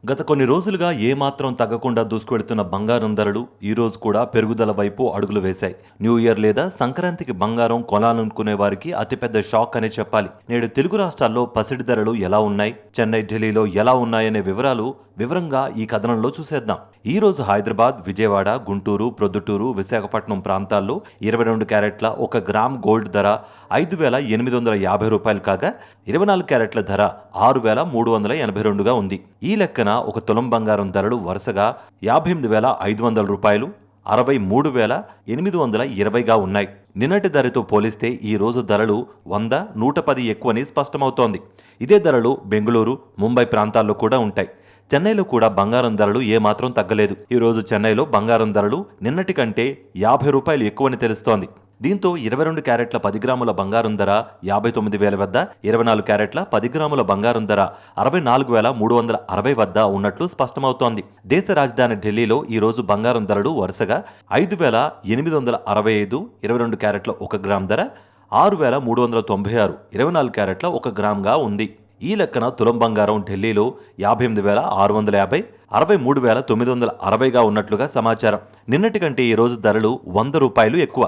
గత కొన్ని రోజులుగా ఏమాత్రం తగ్గకుండా దూసుకువెడుతున్న బంగారం ధరలు ఈ రోజు కూడా పెరుగుదల వైపు అడుగులు వేశాయి. న్యూ ఇయర్ లేదా సంక్రాంతికి బంగారం కొనాలనుకునే వారికి అతిపెద్ద షాక్ అనే చెప్పాలి. నేడు తెలుగు రాష్ట్రాల్లో పసిడి ధరలు ఎలా ఉన్నాయి, చెన్నై, ఢిల్లీలో ఎలా ఉన్నాయనే వివరంగా ఈ కథనంలో చూసేద్దాం. ఈ రోజు హైదరాబాద్, విజయవాడ, గుంటూరు, ప్రొద్దుటూరు, విశాఖపట్నం ప్రాంతాల్లో 22 క్యారెట్ల 1 గ్రామ్ గోల్డ్ ధర 5,850 రూపాయలు కాగా 24 క్యారెట్ల ధర 6,382గా ఉంది. ఈ లెక్కన ఒక తులం బంగారం ధరలు వరుసగా 58,500 రూపాయలు, 63,820గా ఉన్నాయి. నిన్నటి ధరతో పోలిస్తే ఈ రోజు ధరలు 100, 110 ఎక్కువని స్పష్టమవుతోంది. ఇదే ధరలు బెంగళూరు, ముంబై ప్రాంతాల్లో కూడా ఉంటాయి. చెన్నైలో కూడా బంగారం ధరలు ఏమాత్రం తగ్గలేదు. ఈ రోజు చెన్నైలో బంగారం ధరలు నిన్నటి కంటే 50 రూపాయలు ఎక్కువని తెలుస్తోంది. దీంతో 22 క్యారెట్ల 10 గ్రాముల బంగారం ధర 59,000 వద్ద, 24 క్యారెట్ల 10 గ్రాముల బంగారం ధర 64,360 వద్ద ఉన్నట్లు స్పష్టమవుతోంది. దేశ రాజధాని ఢిల్లీలో ఈ రోజు బంగారం ధరలు వరుసగా 5,865, 22 క్యారెట్ల 1 గ్రామ్ ధర 6,396, 24 క్యారెట్ల 1 గ్రామ్గా ఉంది. ఈ లెక్కన తులం బంగారం ఢిల్లీలో 58,650, 63,960గా ఉన్నట్లుగా సమాచారం. నిన్నటి కంటే ఈ రోజు ధరలు 100 రూపాయలు ఎక్కువ.